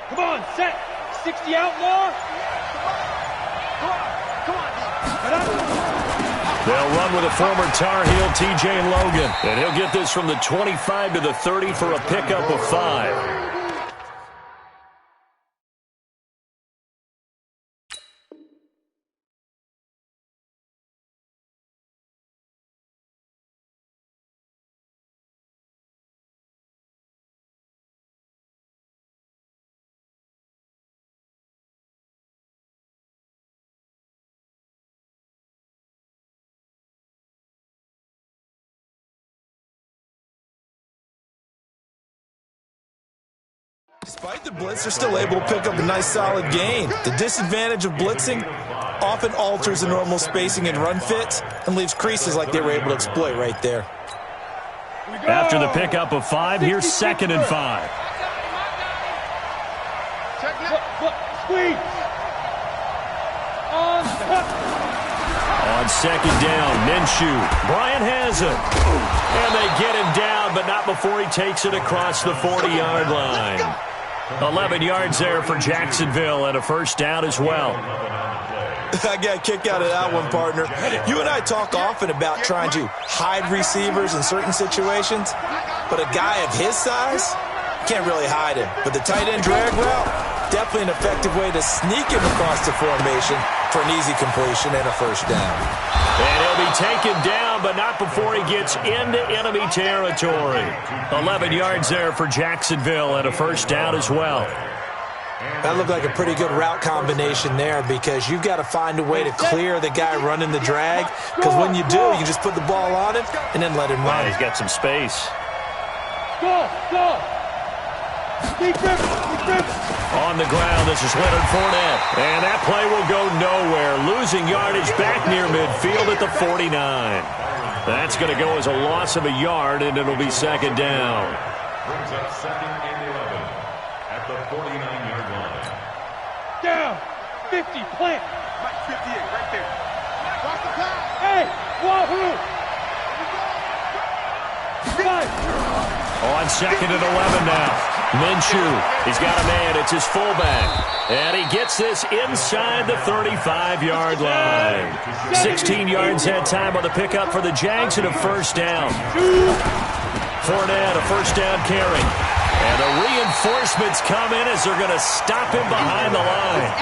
Come on, set. 60 outlaw. Come on. They'll run with a former Tar Heel, TJ Logan. And he'll get this from the 25 to the 30 for a pickup of 5. Despite the blitz, they're still able to pick up a nice solid gain. The disadvantage of blitzing often alters the normal spacing and run fits and leaves creases like they were able to exploit right there. After the pickup of 5, here's 2nd and 5. Squeeze. On 2nd down, Minshew. Bryant has it. And they get him down, but not before he takes it across the 40-yard line. 11 yards there for Jacksonville and a first down as well. I got a kick out of that one, partner. You and I talk often about trying to hide receivers in certain situations, but a guy of his size can't really hide him. But the tight end drag route, definitely an effective way to sneak him across the formation for an easy completion and a first down. And he'll be taken down, but not before he gets into enemy territory. 11 yards there for Jacksonville and a first down as well. That looked like a pretty good route combination there because you've got to find a way to clear the guy running the drag, because when you do, you just put the ball on him and then let him run. He's got some space. Go! On the ground, this is Leonard Fournette. And that play will go nowhere. Losing yardage back near midfield at the 49. That's going to go as a loss of a yard, and it'll be 2nd down. Brings up 2nd and 11 at the 49-yard line. Down. 50. Plant. 58 right there. Watch the pass. Hey, wahoo! 5. On 2nd and 11 now. Minshew, he's got a man. It's his fullback. And he gets this inside the 35-yard line. 16 yards that time on the pickup for the Jags and a first down. Fournette, a first down carry. And the reinforcements come in as they're going to stop him behind the line.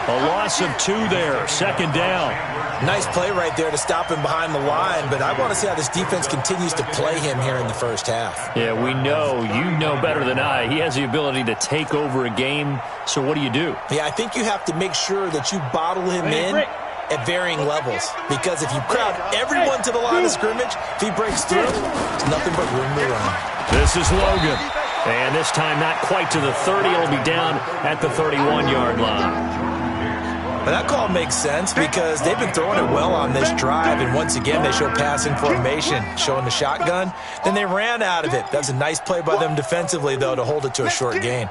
A loss of 2 there, 2nd down. Nice play right there to stop him behind the line, but I want to see how this defense continues to play him here in the first half. Yeah, we know. You know better than I. He has the ability to take over a game, so what do you do? Yeah, I think you have to make sure that you bottle him in at varying levels, because if you crowd everyone to the line of scrimmage, if he breaks through, it's nothing but room to run. This is Logan. And this time not quite to the 30. It'll be down at the 31-yard line. But that call makes sense because they've been throwing it well on this drive, and once again they show passing formation, showing the shotgun. Then they ran out of it. That's a nice play by them defensively, though, to hold it to a short gain.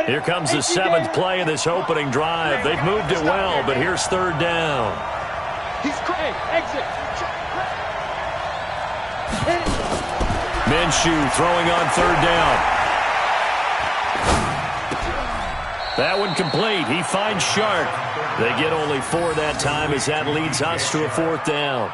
Here comes the 7th play of this opening drive. They've moved it well, but here's 3rd down. He's great. Exit. Minshew throwing on 3rd down. That one complete. He finds Sharp. They get only 4 that time as that leads us to a 4th down.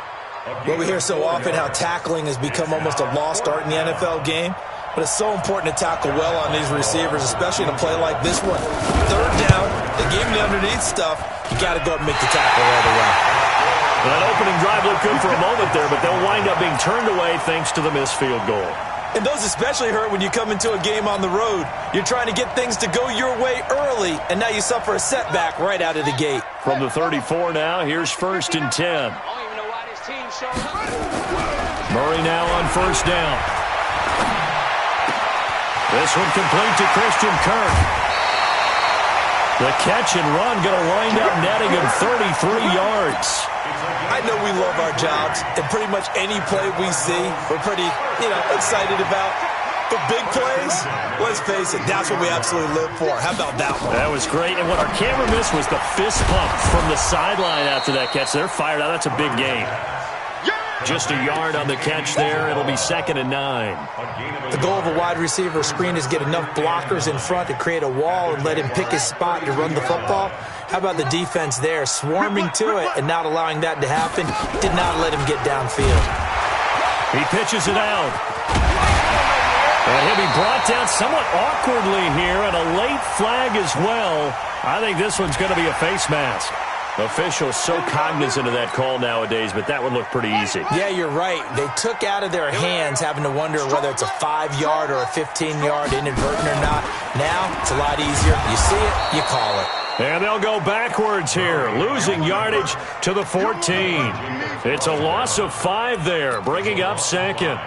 Well, we hear so often how tackling has become almost a lost art in the NFL game, but it's so important to tackle well on these receivers, especially in a play like this one. 3rd down, they gave him the underneath stuff. You got to go up and make the tackle all the way. Well, that opening drive looked good for a moment there, but they'll wind up being turned away thanks to the missed field goal. And those especially hurt when you come into a game on the road. You're trying to get things to go your way early, and now you suffer a setback right out of the gate. From the 34 now, here's 1st and 10. Murray now on 1st down. This one complete to Christian Kirk. The catch and run going to wind up netting him 33 yards. I know we love our jobs, and pretty much any play we see, we're pretty, excited about. But big plays, let's face it, that's what we absolutely live for. How about that one? That was great, and what our camera missed was the fist pump from the sideline after that catch. They're fired out. That's a big game. Just a yard on the catch there. It'll be 2nd and 9. The goal of a wide receiver screen is get enough blockers in front to create a wall and let him pick his spot to run the football. How about the defense there, swarming to it and not allowing that to happen? Did not let him get downfield. He pitches it out. And he'll be brought down somewhat awkwardly here, and a late flag as well. I think this one's going to be a face mask. Officials so cognizant of that call nowadays, but that one looked pretty easy. Yeah, you're right. They took out of their hands having to wonder whether it's a 5-yard or a 15-yard inadvertent or not. Now, it's a lot easier. You see it, you call it. And they'll go backwards here, losing yardage to the 14. It's a loss of 5 there, bringing up 2nd.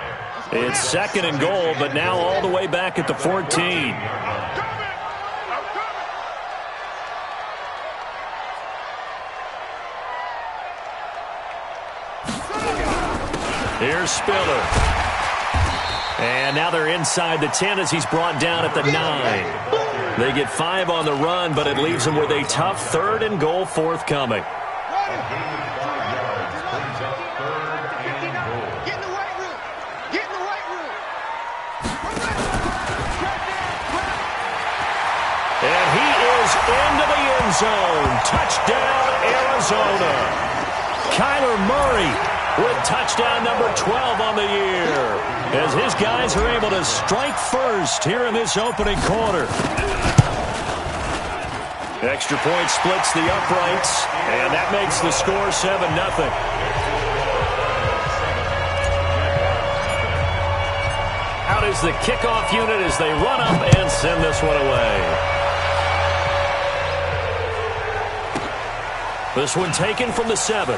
It's 2nd and goal, but now all the way back at the 14. Here's Spiller. And now they're inside the 10 as he's brought down at the 9. They get 5 on the run, but it leaves them with a tough 3rd and goal forthcoming. And he is into the end zone. Touchdown, Arizona. Kyler Murray with touchdown number 12 on the year, as his guys are able to strike first here in this opening quarter. Extra point splits the uprights, and that makes the score 7-0. Out is the kickoff unit as they run up and send this one away. This one taken from the 7.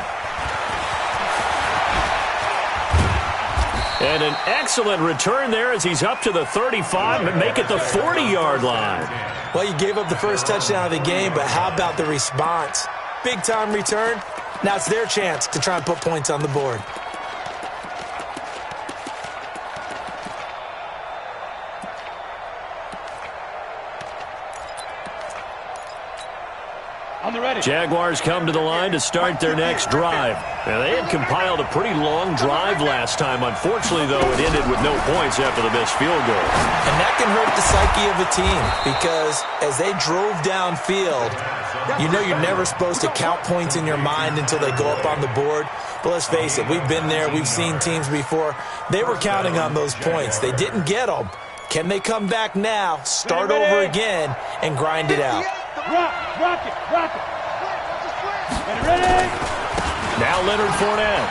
And an excellent return there as he's up to the 35 and make it the 40-yard line. Well, you gave up the first touchdown of the game, but how about the response? Big-time return. Now it's their chance to try and put points on the board. Jaguars come to the line to start their next drive. Now, they had compiled a pretty long drive last time. Unfortunately, though, it ended with no points after the missed field goal. And that can hurt the psyche of a team because as they drove downfield, you know you're never supposed to count points in your mind until they go up on the board. But let's face it, we've been there. We've seen teams before. They were counting on those points. They didn't get them. Can they come back now, start over again, and grind it out? Rock it. Ready? Now Leonard Fournette.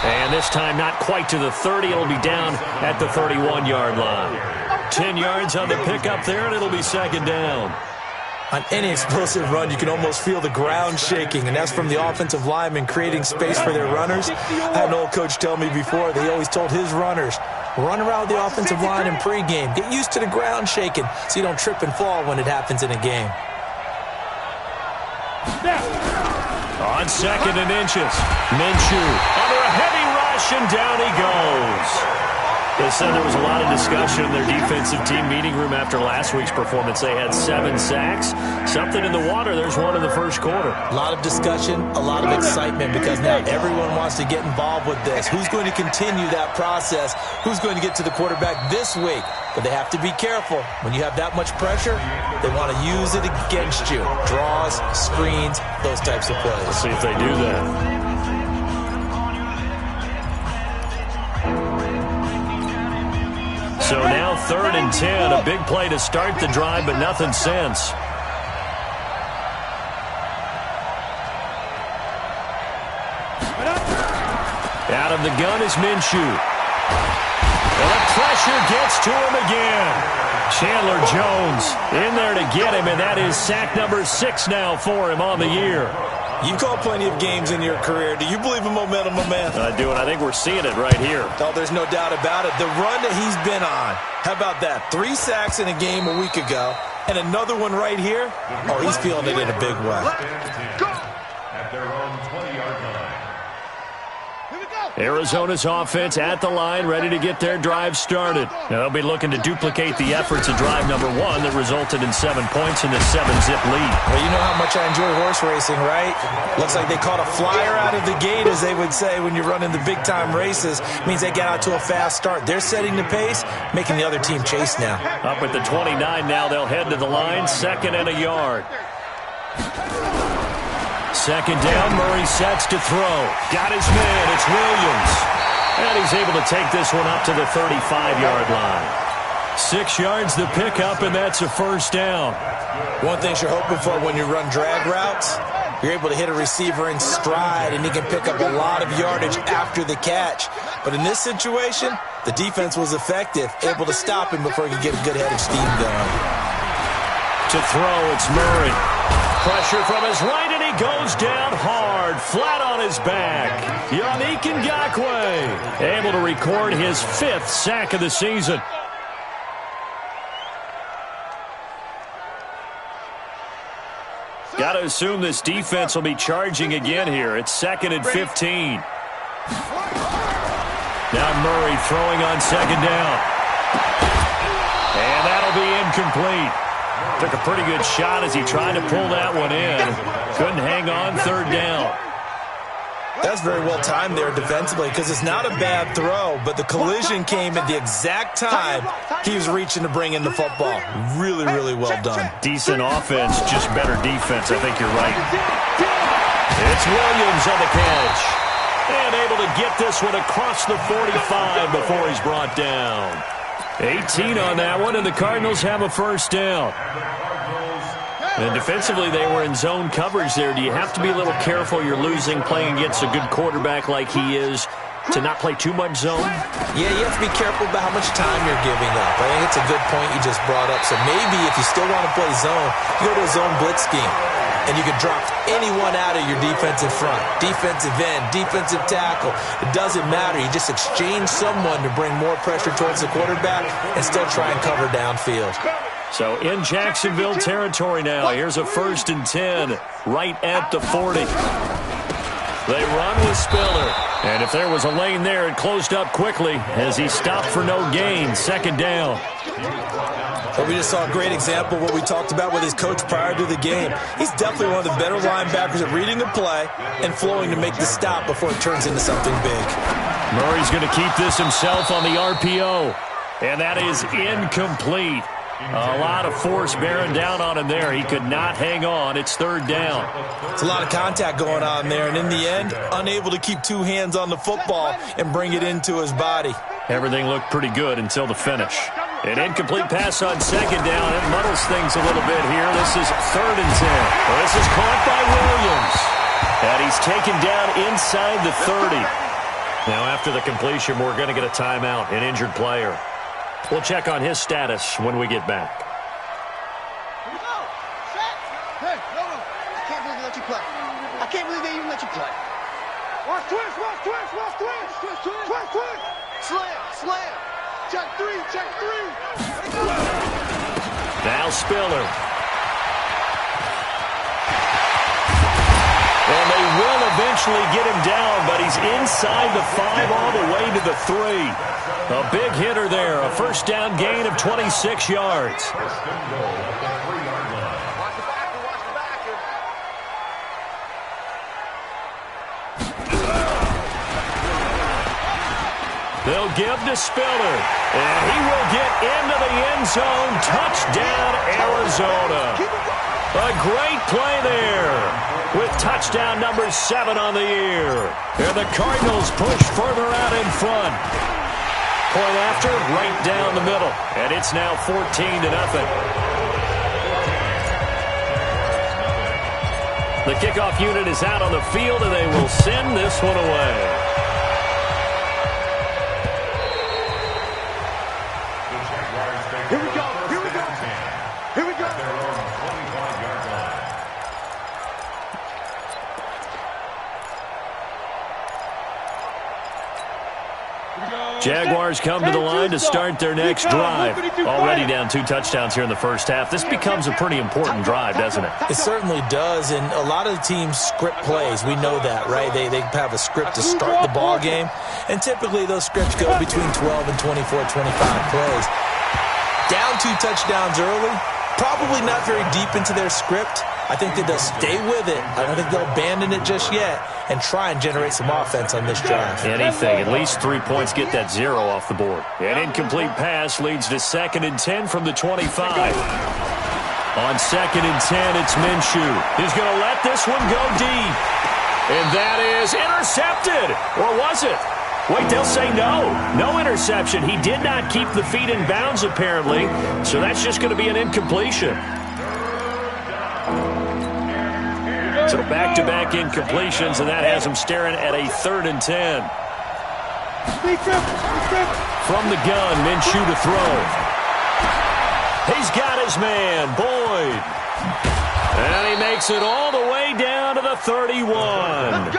And this time not quite to the 30. It'll be down at the 31-yard line. 10 yards on the pickup there, and it'll be 2nd down. On any explosive run, you can almost feel the ground shaking, and that's from the offensive linemen creating space for their runners. I had an old coach tell me before, they always told his runners, run around the offensive line in pregame. Get used to the ground shaking so you don't trip and fall when it happens in a game. On 2nd and inches, Minshew under a heavy rush, and down he goes. They said there was a lot of discussion in their defensive team meeting room after last week's performance. They had 7 sacks. Something in the water. There's one in the first quarter. A lot of discussion, a lot of excitement because now everyone wants to get involved with this. Who's going to continue that process? Who's going to get to the quarterback this week? But they have to be careful. When you have that much pressure, they want to use it against you. Draws, screens, those types of plays. Let's see if they do that. So now 3rd and 10, a big play to start the drive, but nothing since. Out of the gun is Minshew. And the pressure gets to him again. Chandler Jones in there to get him, and that is sack number 6 now for him on the year. You've called plenty of games in your career. Do you believe in momentum, my man? I do, and I think we're seeing it right here. Oh, there's no doubt about it. The run that he's been on. How about that? 3 sacks in a game a week ago, and another one right here. Oh, he's feeling it in a big way. At their own 20-yard line. Here we go. Arizona's offense at the line, ready to get their drive started. They'll be looking to duplicate the efforts of drive number 1 that resulted in 7 points in the 7-zip lead. Well, you know how much I enjoy horse racing, right? Looks like they caught a flyer out of the gate, as they would say when you're running the big-time races. It means they get out to a fast start. They're setting the pace, making the other team chase now. Up at the 29 now, they'll head to the line, 2nd and a yard. 2nd down, Murray sets to throw. Got his man, it's Williams. And he's able to take this one up to the 35-yard line. 6 yards the pickup, and that's a 1st down. One thing you're hoping for when you run drag routes, you're able to hit a receiver in stride, and he can pick up a lot of yardage after the catch. But in this situation, the defense was effective, able to stop him before he could get a good head of steam going. To throw, it's Murray. Pressure from his right, and he goes down hard, flat on his back. Yannick Ngakoue able to record his 5th sack of the season. Got to assume this defense will be charging again here. It's 2nd and 15. Now Murray throwing on 2nd down. And that'll be incomplete. Took a pretty good shot as he tried to pull that one in. Couldn't hang on 3rd down. That's very well timed there defensively, because it's not a bad throw, but the collision came at the exact time he was reaching to bring in the football. Really, really well done. Decent offense, just better defense. I think you're right. It's Williams on the catch. And able to get this one across the 45 before he's brought down. 18 on that one, and the Cardinals have a 1st down. And defensively, they were in zone coverage there. Do you have to be a little careful? You're losing playing against a good quarterback like he is to not play too much zone? Yeah, you have to be careful about how much time you're giving up. I think it's a good point you just brought up. So maybe if you still want to play zone, you go to a zone blitz scheme. And you can drop anyone out of your defensive front. Defensive end, defensive tackle. It doesn't matter. You just exchange someone to bring more pressure towards the quarterback and still try and cover downfield. So in Jacksonville territory now. Here's a 1st and 10 right at the 40. They run with Spiller. And if there was a lane there, it closed up quickly as he stopped for no gain. 2nd down. But we just saw a great example of what we talked about with his coach prior to the game. He's definitely one of the better linebackers at reading the play and flowing to make the stop before it turns into something big. Murray's going to keep this himself on the RPO. And that is incomplete. A lot of force bearing down on him there. He could not hang on. It's 3rd down. It's a lot of contact going on there, and in the end, unable to keep 2 hands on the football and bring it into his body. Everything looked pretty good until the finish. An incomplete pass on 2nd down. It muddles things a little bit here. This is 3rd and 10. Well, this is caught by Williams. And he's taken down inside the 30. Now, after the completion, we're going to get a timeout, an injured player. We'll check on his status when we get back. Here we go. Set. Hey, no. I can't believe they let you play. I can't believe they even let you play. Watch twist, watch twist, watch twist. Twist, twist. Slam, slam. Check 3, check 3. Now Spiller. And they will eventually get him down, but he's inside the 5 all the way to the 3. A big hitter there, a 1st down gain of 26 yards. Watch the backer, watch the backer. They'll give to Spiller, and he will get into the end zone. Touchdown, Arizona. A great play there with touchdown number 7 on the year. And the Cardinals push further out in front. Point after, right down the middle. And it's now 14-0. The kickoff unit is out on the field, and they will send this one away. Here we go, here we go. Here we go. Jaguars come to the line to start their next drive. Already down 2 touchdowns here in the first half. This becomes a pretty important drive, doesn't it? It certainly does, and a lot of the teams script plays. We know that, right? They have a script to start the ball game, and typically those scripts go between 12 and 24, 25 plays. Down 2 touchdowns early, probably not very deep into their script. I think that they'll stay with it. I don't think they'll abandon it just yet and try and generate some offense on this drive. Anything, at least 3 points, get that 0 off the board. An incomplete pass leads to 2nd and 10 from the 25. On 2nd and 10, it's Minshew. He's going to let this one go deep. And that is intercepted. Or was it? Wait, they'll say no. No interception. He did not keep the feet in bounds, apparently. So that's just going to be an incompletion. So back-to-back incompletions, and that has him staring at a 3rd and 10. From the gun, Minshew to throw. He's got his man, Boyd. And he makes it all the way down to the 31.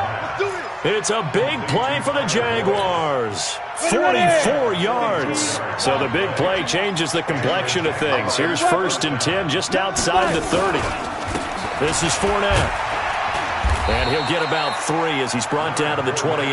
It's a big play for the Jaguars. 44 yards. So the big play changes the complexion of things. Here's 1st and 10 just outside the 30. This is Fournette. And he'll get about 3 as he's brought down to the 28.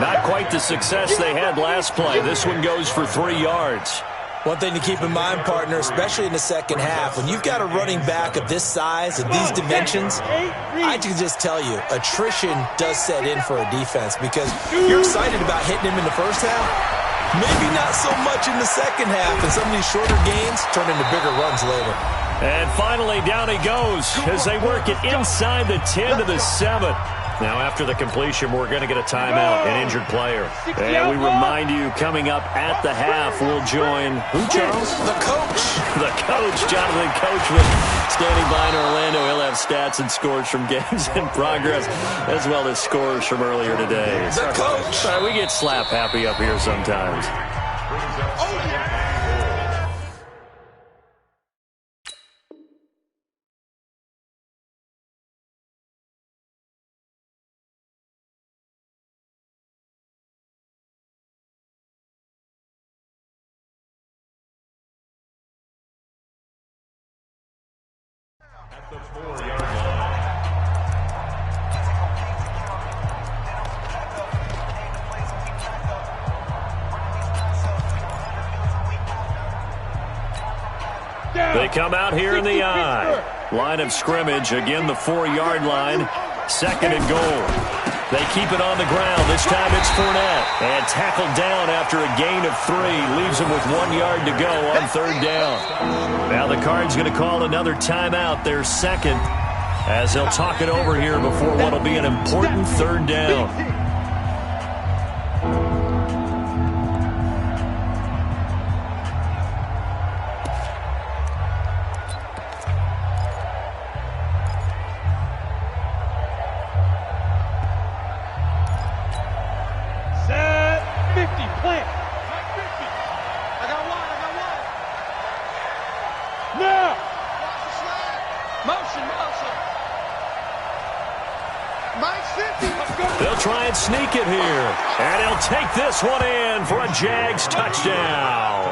Not quite the success they had last play. This one goes for 3 yards. One thing to keep in mind, partner, especially in the second half, when you've got a running back of this size and these dimensions, I can just tell you, attrition does set in for a defense because you're excited about hitting him in the first half. Maybe not so much in the second half, and some of these shorter gains turn into bigger runs later. And finally, down he goes as they work it inside the 10 to the 7. Now, after the completion, we're going to get a timeout, an injured player. And we remind you, coming up at the half, we'll join, who, Charles? The coach. The coach, Jonathan Coachman, standing by in Orlando. He'll have stats and scores from games in progress, as well as scores from earlier today. The coach. We get slap happy up here sometimes. At the 4-yard line. They come out here in the I. Line of scrimmage, again the 4-yard line. 2nd and goal. They keep it on the ground. This time it's Fournette. And tackled down after a gain of 3. Leaves him with 1 yard to go on 3rd down. Now the Cards going to call another timeout, their 2nd, as they'll talk it over here before what will be an important 3rd down. They'll try and sneak it here. And he'll take this one in for a Jags touchdown.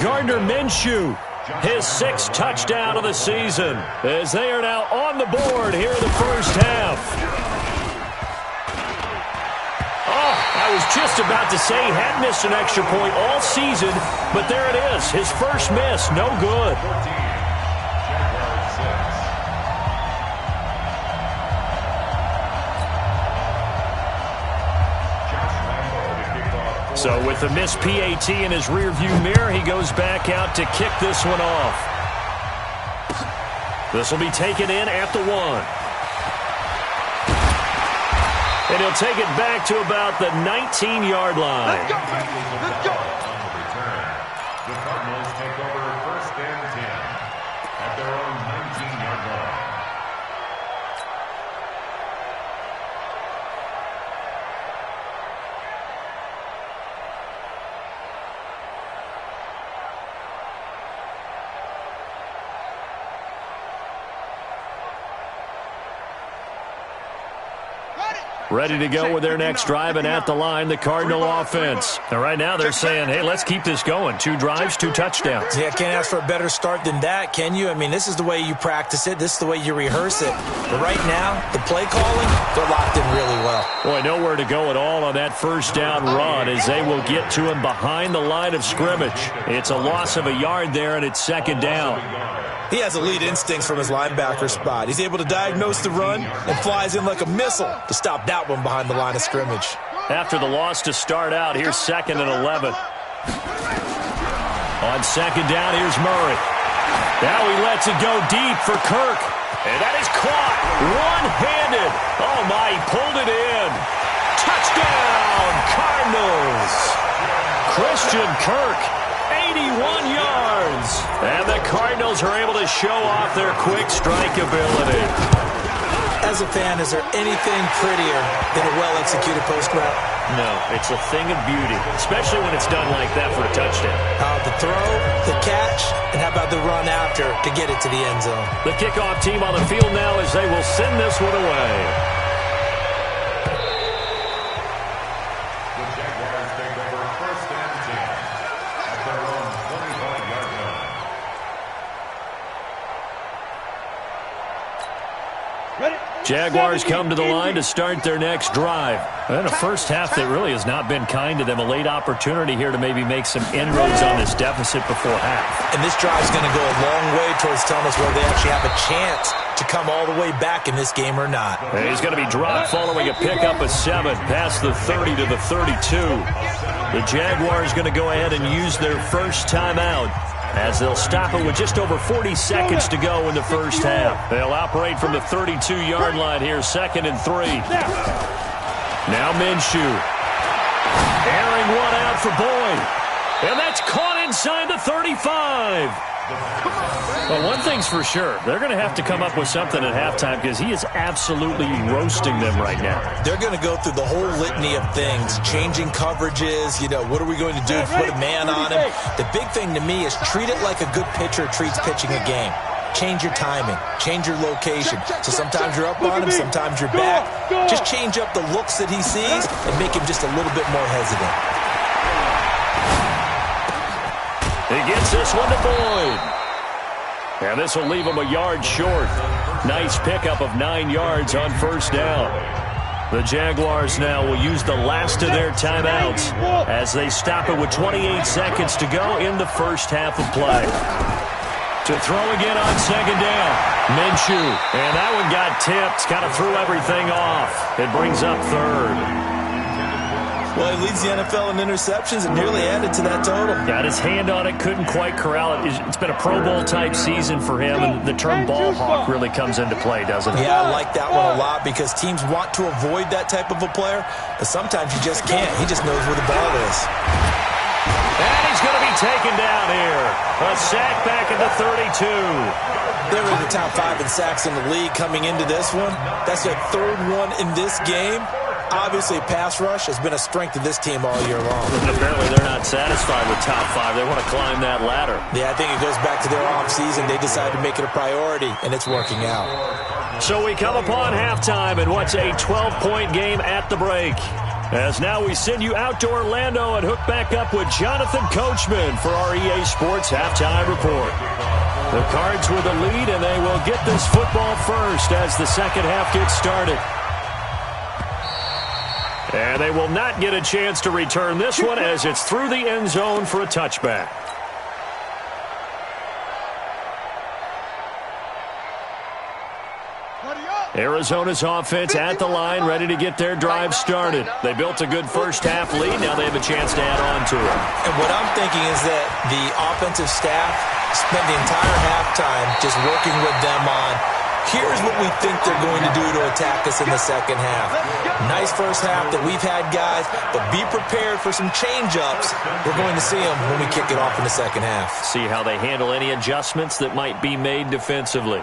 Gardner Minshew, his 6th touchdown of the season, as they are now on the board here in the first half. Oh, I was just about to say he had missed an extra point all season, but there it is, his first miss, no good. So with the missed PAT in his rearview mirror, he goes back out to kick this one off. This will be taken in at the 1. And he'll take it back to about the 19-yard line. Let's go. Let's go. On the return, the Cardinals take over 1st and 10 at their own 19-yard line. Got it. ready to go with their next drive, and at the line, the Cardinal offense. And right now they're saying, hey, let's keep this going. 2 drives, 2 touchdowns. Yeah, can't ask for a better start than that, can you? I mean, this is the way you practice it. This is the way you rehearse it. But right now, the play calling, they're locked in really well. Boy, nowhere to go at all on that first down run as they will get to him behind the line of scrimmage. It's a loss of a yard there, and it's second down. He has elite instincts from his linebacker spot. He's able to diagnose the run and flies in like a missile to stop that one behind the line of scrimmage. After the loss to start out, here's 2nd and 11. On second down, here's Murray. Now he lets it go deep for Kirk. And that is caught one-handed. Oh, my, he pulled it in. Touchdown, Cardinals. Christian Kirk, 81 yards. And the Cardinals are able to show off their quick strike ability. As a fan, is there anything prettier than a well-executed post route? No, it's a thing of beauty, especially when it's done like that for a touchdown. The throw, the catch, and how about the run after to get it to the end zone? The kickoff team on the field now as they will send this one away. The Jaguars take over 1st and 10 at their own 25-yard line. Jaguars come to the line to start their next drive. And a first half that really has not been kind to them. A late opportunity here to maybe make some inroads on this deficit before half. And this drive's going to go a long way towards telling us whether they actually have a chance to come all the way back in this game or not. And he's going to be dropped following a pickup of 7 past the 30 to the 32. The Jaguars going to go ahead and use their first timeout, as they'll stop it with just over 40 seconds to go in the first half. They'll operate from the 32-yard line here, 2nd and 3. Now Minshew. Airing one out for Boyd. And that's caught inside the 35. Well, one thing's for sure. They're going to have to come up with something at halftime because he is absolutely roasting them right now. They're going to go through the whole litany of things, changing coverages, what are we going to do? Put a man on him. The big thing to me is treat it like a good pitcher treats pitching a game. Change your timing. Change your location. So sometimes you're up on him, sometimes you're back. Just change up the looks that he sees and make him just a little bit more hesitant. He gets this one to Boyd. And this will leave him a yard short. Nice pickup of 9 yards on first down. The Jaguars now will use the last of their timeouts as they stop it with 28 seconds to go in the first half of play. To throw again on second down. Minshew. And that one got tipped. Kind of threw everything off. It brings up 3rd. Well, he leads the NFL in interceptions and nearly added to that total. Got his hand on it, couldn't quite corral it. It's been a Pro Bowl-type season for him, and the term ball hawk really comes into play, doesn't it? Yeah, I like that one a lot because teams want to avoid that type of a player, but sometimes you just can't. He just knows where the ball is. And he's going to be taken down here. A sack back at the 32. They were in the top 5 in sacks in the league coming into this one. That's their 3rd one in this game. Obviously, pass rush has been a strength of this team all year long. And apparently, they're not satisfied with top 5. They want to climb that ladder. Yeah, I think it goes back to their offseason. They decided to make it a priority, and it's working out. So we come upon halftime in what's a 12-point game at the break. As now we send you out to Orlando and hook back up with Jonathan Coachman for our EA Sports Halftime Report. The Cards with the lead, and they will get this football first as the second half gets started. And they will not get a chance to return this one as it's through the end zone for a touchback. Arizona's offense at the line, ready to get their drive started. They built a good first half lead. Now they have a chance to add on to it. And what I'm thinking is that the offensive staff spent the entire halftime just working with them on, here's what we think they're going to do to attack us in the second half. Nice first half that we've had, guys, but be prepared for some change-ups. We're going to see them when we kick it off in the second half. See how they handle any adjustments that might be made defensively.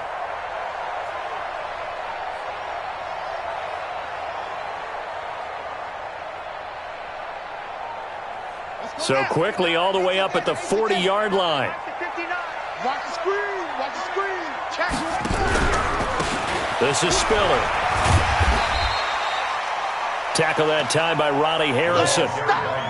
So quickly all the way up at the 40-yard line. Watch the screen. Watch the screen. Check. This is Spiller. Tackle that time by Ronnie Harrison.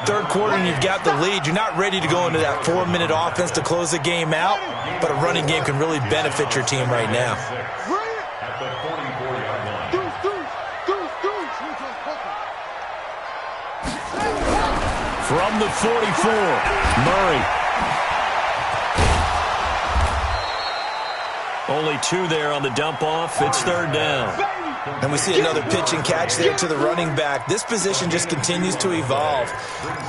Third quarter and you've got the lead. You're not ready to go into that 4-minute offense to close the game out, but a running game can really benefit your team right now. At the 44-yard line. From the 44, Murray. Only 2 there on the dump off. It's third down. And we see another pitch and catch there to the running back. This position just continues to evolve.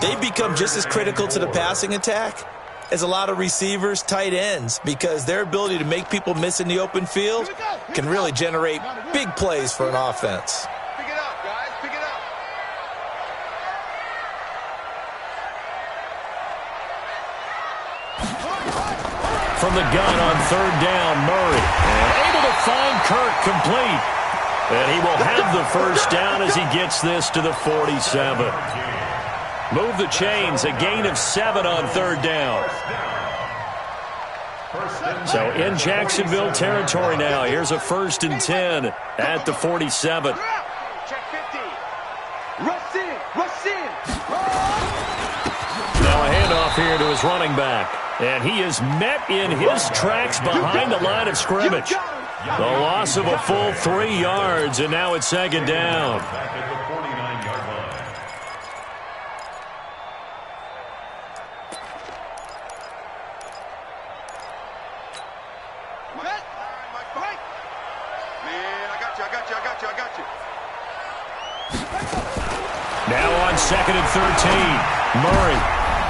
They've become just as critical to the passing attack as a lot of receivers, tight ends, because their ability to make people miss in the open field can really generate big plays for an offense. Pick it up, guys. Pick it up. From the gun on third down, Murray. And able to find Kirk complete. And he will have the first down as he gets this to the 47. Move the chains, a gain of 7 on third down. So in Jacksonville territory now, here's a 1st and 10 at the 47. Check 50. Rush in. Rush in. Now a handoff here to his running back. And he is met in his tracks behind the line of scrimmage. The loss of a full 3 yards, and now it's second down. Back at the 49-yard line. Man, I got you. Now on 2nd and 13, Murray.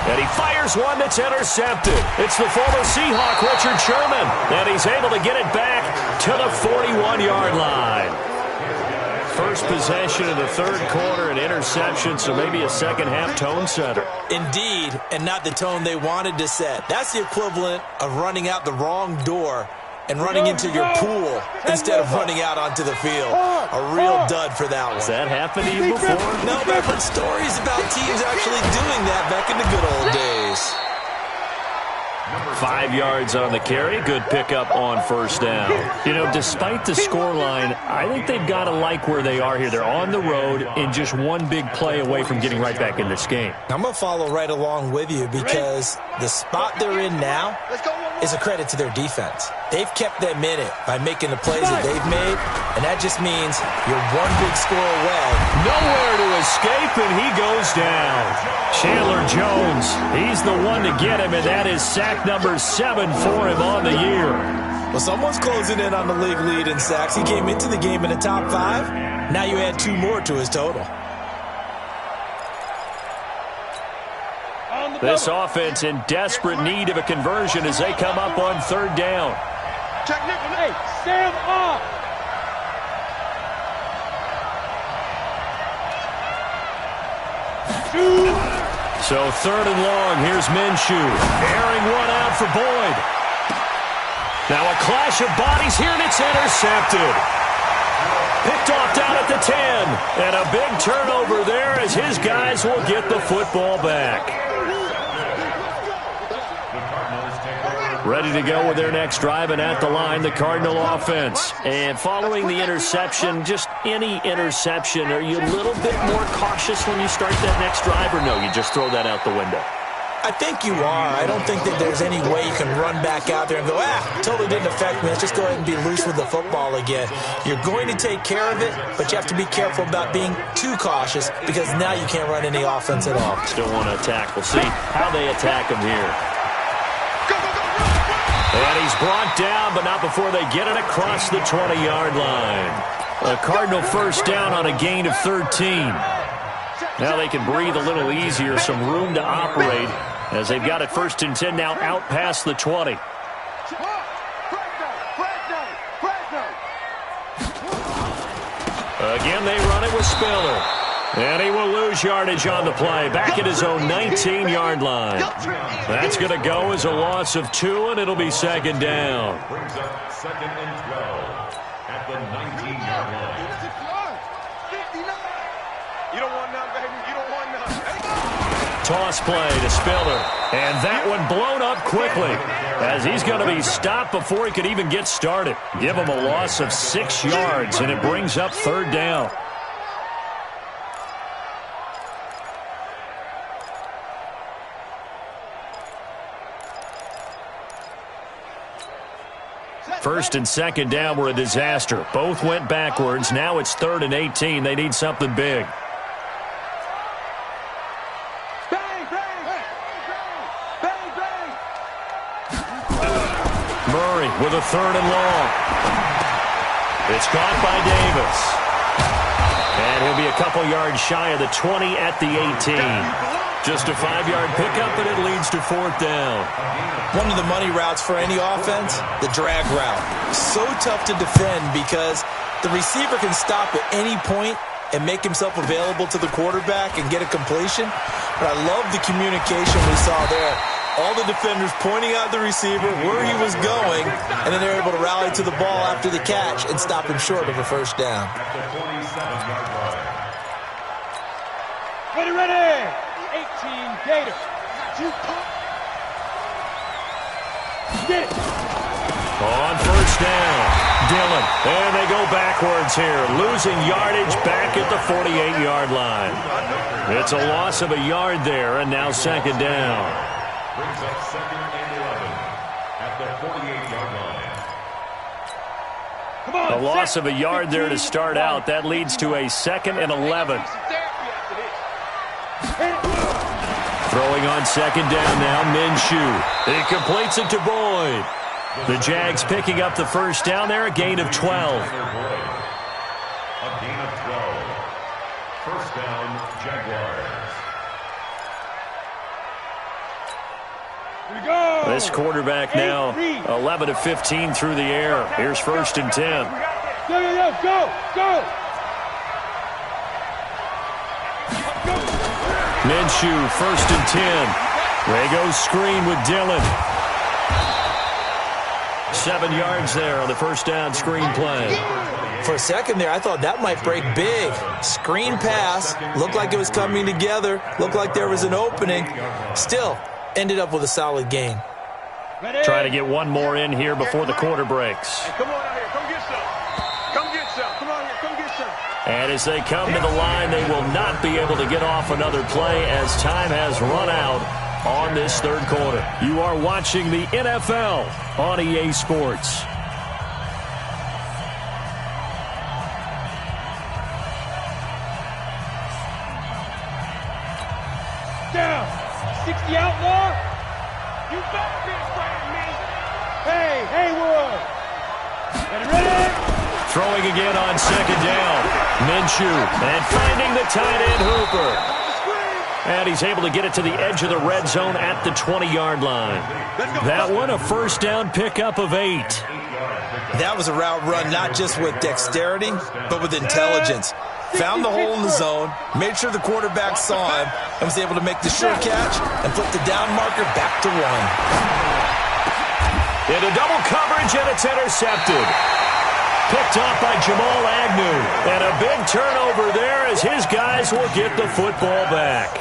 And he fires one that's intercepted. It's the former Seahawk, Richard Sherman. And he's able to get it back to the 41-yard line. First possession of the third quarter, an interception, so maybe a second-half tone setter. Indeed, and not the tone they wanted to set. That's the equivalent of running out the wrong door and running into your pool instead of running out onto the field. A real dud for that one. Has that happened to you before? No, but I've heard stories about teams actually doing that back in the good old days. 5 yards on the carry. Good pickup on first down. You know, despite the scoreline, I think they've got to like where they are here. They're on the road and just one big play away from getting right back in this game. I'm going to follow right along with you because the spot they're in now is a credit to their defense. They've kept them in it by making the plays that they've made, and that just means you're one big score away. Nowhere to escape, and he goes down. Chandler Jones, he's the one to get him, and that is sack number 7 for him on the year. Well, someone's closing in on the league lead in sacks. He came into the game in the top 5. Now you add 2 more to his total. This offense in desperate need of a conversion as they come up on third down. Hey, stand up. So third and long, here's Minshew. Airing one out for Boyd. Now a clash of bodies here, and it's intercepted. Picked off down at the 10. And a big turnover there as his guys will get the football back. Ready to go with their next drive, and at the line, the Cardinal offense. And following the interception, just any interception, are you a little bit more cautious when you start that next drive, or no, you just throw that out the window? I think you are. I don't think that there's any way you can run back out there and go, totally didn't affect me. Let's just go ahead and be loose with the football again. You're going to take care of it, but you have to be careful about being too cautious because now you can't run any offense at all. Still want to attack. We'll see how they attack him here. And he's brought down, but not before they get it across the 20-yard line. A Cardinal first down on a gain of 13. Now they can breathe a little easier, some room to operate as they've got it 1st and 10 now out past the 20. Again, they run it with Spiller. And he will lose yardage on the play, back at his own 19-yard line. That's going to go as a loss of 2, and it'll be second down. Brings up 2nd and 12 at the 19-yard line. You don't want none, baby. You don't want none. Toss play to Spiller. And that one blown up quickly as he's going to be stopped before he could even get started. Give him a loss of 6 yards, and it brings up third down. First and second down were a disaster. Both went backwards. Now it's 3rd and 18. They need something big. Murray with a 3rd and long. It's caught by Davis. And he'll be a couple yards shy of the 20 at the 18. Just a 5-yard pickup, and it leads to 4th down. One of the money routes for any offense, the drag route. So tough to defend because the receiver can stop at any point and make himself available to the quarterback and get a completion. But I love the communication we saw there. All the defenders pointing out the receiver where he was going, and then they're able to rally to the ball after the catch and stop him short of a 1st down. Ready. 18 Gators. Get it. On 1st down, Dillon. And they go backwards here, losing yardage back at the 48-yard line. It's a loss of a yard there, and now 2nd down. Brings up 2nd and 11 at the 48-yard line. Come on, A loss of a yard there to start out. That leads to a 2nd and 11. Throwing on 2nd down now, Minshew. He completes it to Boyd. The Jags picking up the 1st down there, a gain of 12. A gain of 12. 1st down, Jaguars. Here we go. This quarterback now 11 of 15 through the air. Here's 1st and 10. Go. Minshew, 1st and 10. They go screen with Dillon. 7 yards there on the 1st down screen play. For a second there, I thought that might break big. Screen pass. Looked like it was coming together. Looked like there was an opening. Still, ended up with a solid gain. Trying to get one more in here before the quarter breaks. Hey, come on out here. Come get some. Come get some. Come on here. Come get some. And as they come to the line, they will not be able to get off another play as time has run out on this 3rd quarter. You are watching the NFL on EA Sports. Down. 60 outlaw. You better be afraid of me. Hey, Haywood. Ready? Throwing again on 2nd down. Minshew, and finding the tight end Hooper. And he's able to get it to the edge of the red zone at the 20-yard line. That one, a 1st down pickup of 8. That was a route run not just with dexterity, but with intelligence. Found the hole in the zone, made sure the quarterback saw him, and was able to make the sure catch and flip the down marker back to 1. Into double coverage, and it's intercepted. Picked off by Jamal Agnew. And a big turnover there as his guys will get the football back.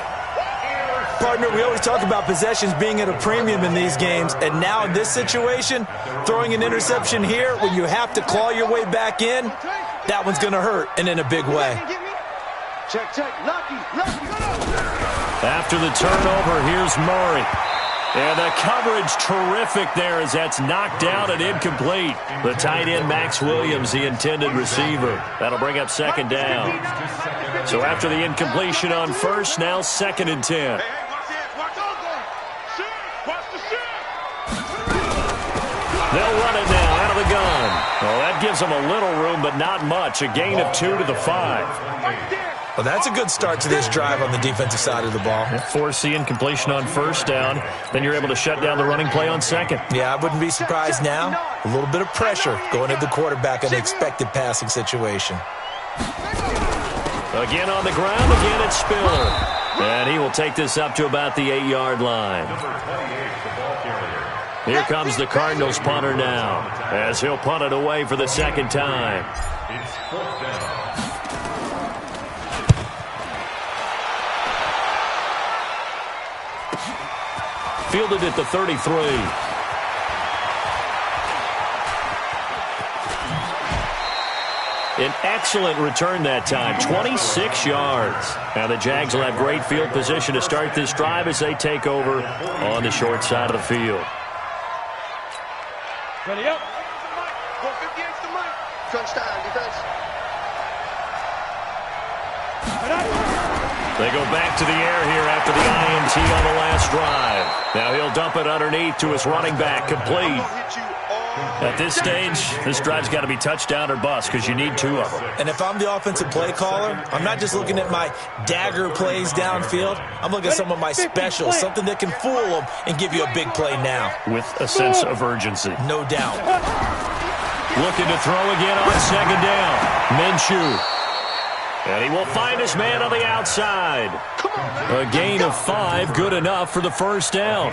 Partner, we always talk about possessions being at a premium in these games, and now in this situation, throwing an interception here when you have to claw your way back in, that one's going to hurt, and in a big way. Check. Lucky. After the turnover, here's Murray. And the coverage terrific there as that's knocked down and incomplete. The tight end, Max Williams, the intended receiver. That'll bring up 2nd down. So after the incompletion on 1st, now 2nd and 10. They'll run it now out of the gun. Well, that gives them a little room, but not much. A gain of 2 to the 5. Well, that's a good start to this drive on the defensive side of the ball. Force the incompletion on 1st down. Then you're able to shut down the running play on 2nd. Yeah, I wouldn't be surprised now. A little bit of pressure going at the quarterback in an expected passing situation. Again on the ground. Again it's Spiller. And he will take this up to about the 8-yard line. Here comes the Cardinals punter now as he'll punt it away for the 2nd time. It's 4th down. Fielded at the 33. An excellent return that time, 26 yards. Now the Jags will have great field position to start this drive as they take over on the short side of the field. Ready up. 158's the money. Crunch time, defense. They go back to the air here after the INT on the last drive. Now he'll dump it underneath to his running back, complete. At this stage, this drive's got to be touchdown or bust because you need two of them. And if I'm the offensive play caller, I'm not just looking at my dagger plays downfield. I'm looking at some of my specials, something that can fool them and give you a big play now. With a sense of urgency. No doubt. Looking to throw again on second down. Minshew. And he will find his man on the outside. A gain of 5, good enough for the first down.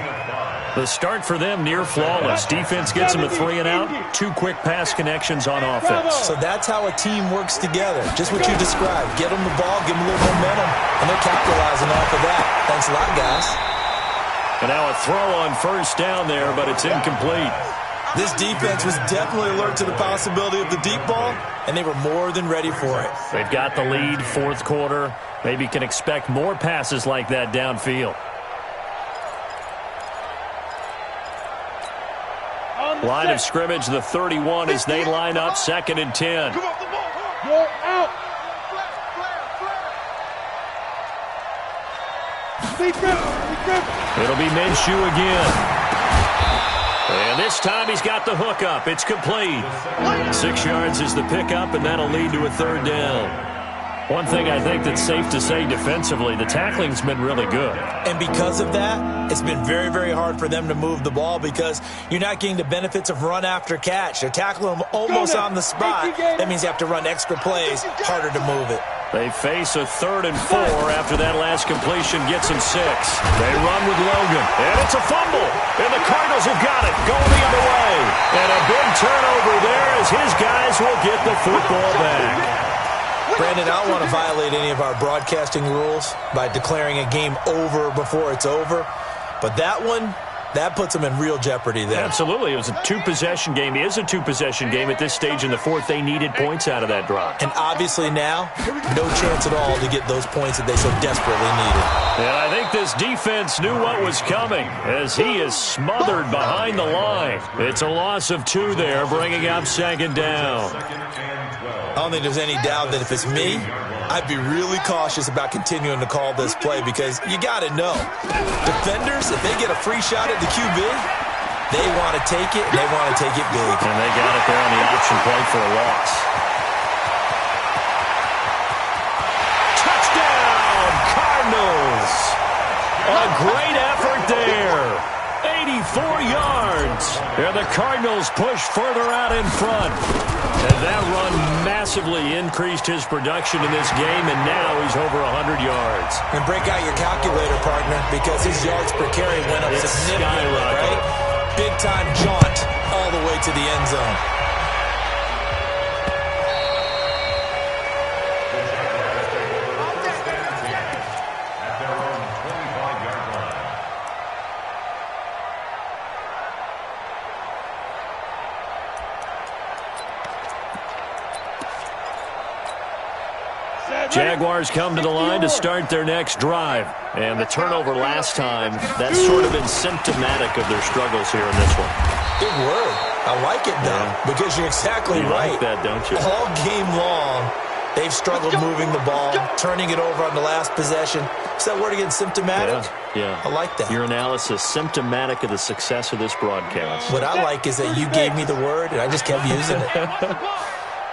The start for them near flawless. Defense gets them a 3 and out. 2 quick pass connections on offense. So that's how a team works together. Just what you described. Get them the ball, give them a little momentum, and they're capitalizing off of that. Thanks a lot, guys. And now a throw on first down there, but it's incomplete. This defense was definitely alert to the possibility of the deep ball, and they were more than ready for it. They've got the lead, fourth quarter. Maybe can expect more passes like that downfield. Line of scrimmage, the 31, as they line up, 2nd and 10. Come off the ball. Go out. It'll be Minshew again. And this time he's got the hook up. It's complete. 6 yards is the pickup, and that'll lead to a 3rd down. One thing I think that's safe to say defensively, the tackling's been really good. And because of that, it's been very, very hard for them to move the ball because you're not getting the benefits of run after catch. They're tackling them almost on the spot. That means you have to run extra plays, harder to move it. They face a 3rd and 4 after that last completion gets them 6. They run with Logan, and it's a fumble. And the Cardinals have got it, going the other way. And a big turnover there as his guys will get the football back. Brandon, I don't want to violate any of our broadcasting rules by declaring a game over before it's over, but that one, that puts them in real jeopardy there. Absolutely. It was a 2-possession game. It is a 2-possession game at this stage in the 4th. They needed points out of that drive. And obviously now, no chance at all to get those points that they so desperately needed. And I think this defense knew what was coming as he is smothered behind the line. It's a loss of 2 there, bringing up 2nd down. I don't think there's any doubt that if it's me, I'd be really cautious about continuing to call this play because you got to know, defenders, if they get a free shot at the QB, they want to take it, and they want to take it big. And they got it there on the option play for a loss. Touchdown, Cardinals! A great effort there. 84 yards. And the Cardinals push further out in front. And that run massively increased his production in this game, and now he's over 100 yards. And break out your calculator, partner, because his yards per carry went up significantly, right? Big-time jaunt all the way to the end zone. Jaguars come to the line to start their next drive. And the turnover last time, that's sort of been symptomatic of their struggles here in this one. Big word. I like it, though, because you're exactly right. You like that, don't you? All game long, they've struggled moving the ball, turning it over on the last possession. Is that word again, symptomatic? Yeah. I like that. Your analysis, symptomatic of the success of this broadcast. What I like is that you gave me the word, and I just kept using it.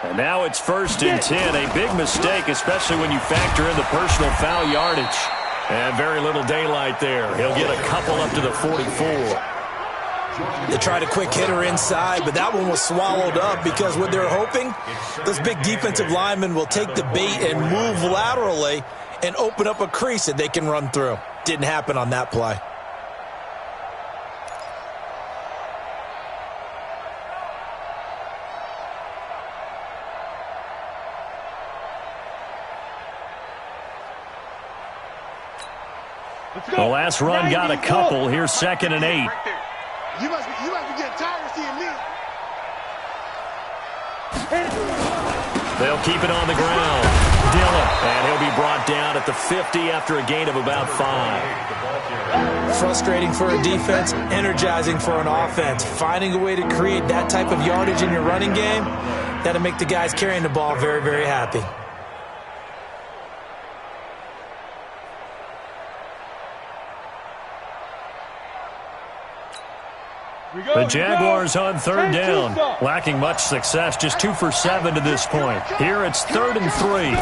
And now it's 1st and 10. A big mistake, especially when you factor in the personal foul yardage. And very little daylight there. He'll get a couple up to the 44. They tried a quick hitter inside, but that one was swallowed up because what they're hoping, those big defensive linemen will take the bait and move laterally and open up a crease that they can run through. Didn't happen on that play. The last run got a couple. Here's 2nd and 8. You must be getting tired of seeing me. They'll keep it on the ground. Dillon, and he'll be brought down at the 50 after a gain of about 5. Frustrating for a defense, energizing for an offense. Finding a way to create that type of yardage in your running game, that'll make the guys carrying the ball very, very happy. The Jaguars on third down, lacking much success, just 2 for 7 to this point. Here it's 3rd and 3.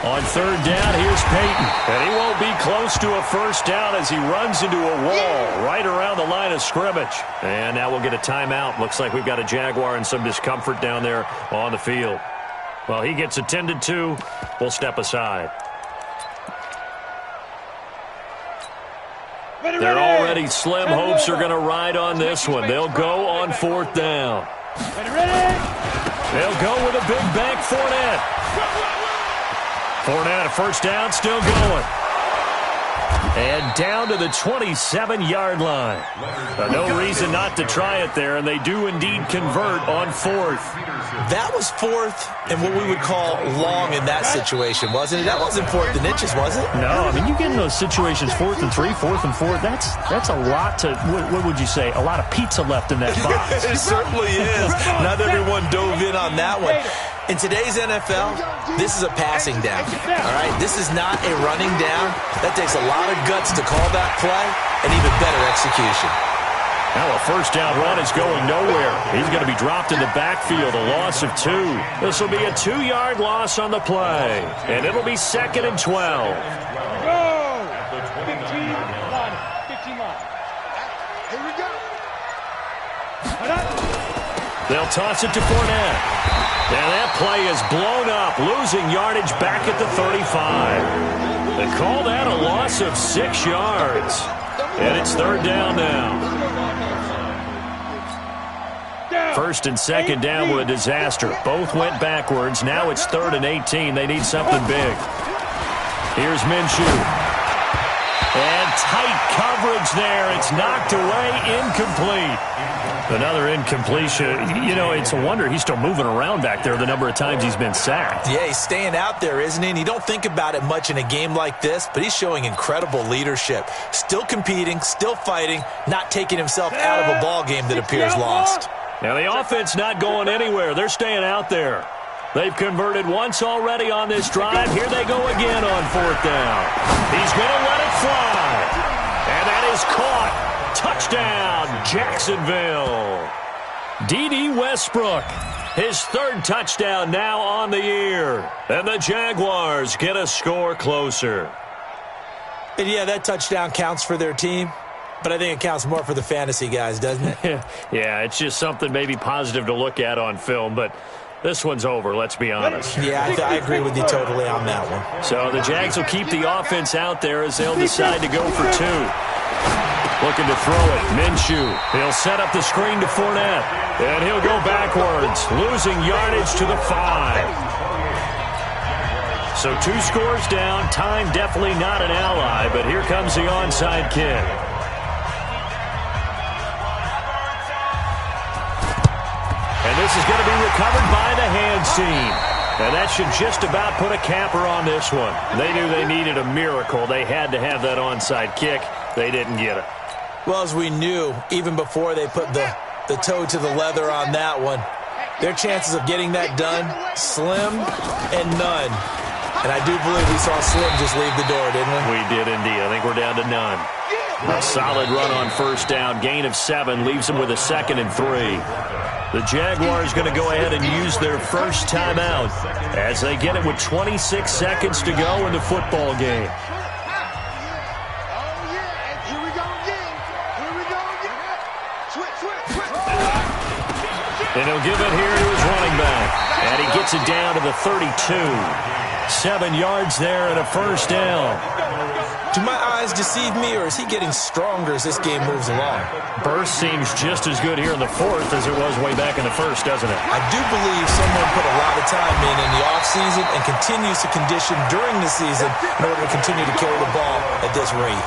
On third down, here's Peyton, and he won't be close to a first down as he runs into a wall right around the line of scrimmage. And now we'll get a timeout. Looks like we've got a Jaguar in some discomfort down there on the field. Well, he gets attended to. We'll step aside. They're already slim hopes are going to ride on this one. They'll go on 4th down. They'll go with a big bank Fournette. Fournette, a first down, still going. And down to the 27-yard line. No reason not to try it there, and they do indeed convert on 4th. That was 4th and what we would call long in that situation, wasn't it? That wasn't 4th and inches, was it? No, I mean, you get in those situations, 4th and 3, 4th and 4. That's a lot to, what would you say, a lot of pizza left in that box. It certainly is. Not everyone dove in on that one. In today's NFL, this is a passing down, all right? This is not a running down. That takes a lot of guts to call that play and even better execution. Now a first down run is going nowhere. He's going to be dropped in the backfield, a loss of 2. This will be a 2-yard loss on the play, and it'll be 2nd and 12. Go! 15 line. 15 line. Here we go. They'll toss it to Fournette. And that play is blown up, losing yardage back at the 35. They call that a loss of 6 yards. And it's 3rd down now. 1st and 2nd down were a disaster. Both went backwards. Now it's 3rd and 18. They need something big. Here's Minshew. And tight coverage there. It's knocked away, incomplete. Another incompletion. You know, it's a wonder he's still moving around back there the number of times he's been sacked. Yeah, he's staying out there, isn't he? And you don't think about it much in a game like this, but he's showing incredible leadership. Still competing, still fighting, not taking himself out of a ball game that appears lost. Now, the offense not going anywhere. They're staying out there. They've converted once already on this drive. Here they go again on 4th down. He's going to let it fly. And that is caught. Touchdown, Jacksonville. D.D. Westbrook, his 3rd touchdown now on the year. And the Jaguars get a score closer. And yeah, that touchdown counts for their team, but I think it counts more for the fantasy guys, doesn't it? Yeah, it's just something maybe positive to look at on film, but this one's over, let's be honest. Yeah, I agree with you totally on that one. So the Jags will keep the offense out there as they'll decide to go for 2. Looking to throw it. Minshew. He'll set up the screen to Fournette. And he'll go backwards, losing yardage to the 5. So 2 scores down. Time definitely not an ally, but here comes the onside kick. And this is going to be recovered by the hands team. And that should just about put a capper on this one. They knew they needed a miracle. They had to have that onside kick. They didn't get it. Well, as we knew, even before they put the toe to the leather on that one, their chances of getting that done, slim and none. And I do believe we saw Slim just leave the door, didn't we? We did indeed. I think we're down to none. A solid run on first down. Gain of 7 leaves them with a 2nd and 3. The Jaguars going to go ahead and use their first timeout as they get it with 26 seconds to go in the football game. And he'll give it here to his running back. And he gets it down to the 32. 7 yards there and a first down. Do my eyes deceive me, or is he getting stronger as this game moves along? Burst seems just as good here in the 4th as it was way back in the 1st, doesn't it? I do believe someone put a lot of time in the offseason and continues to condition during the season in order to continue to carry the ball at this rate.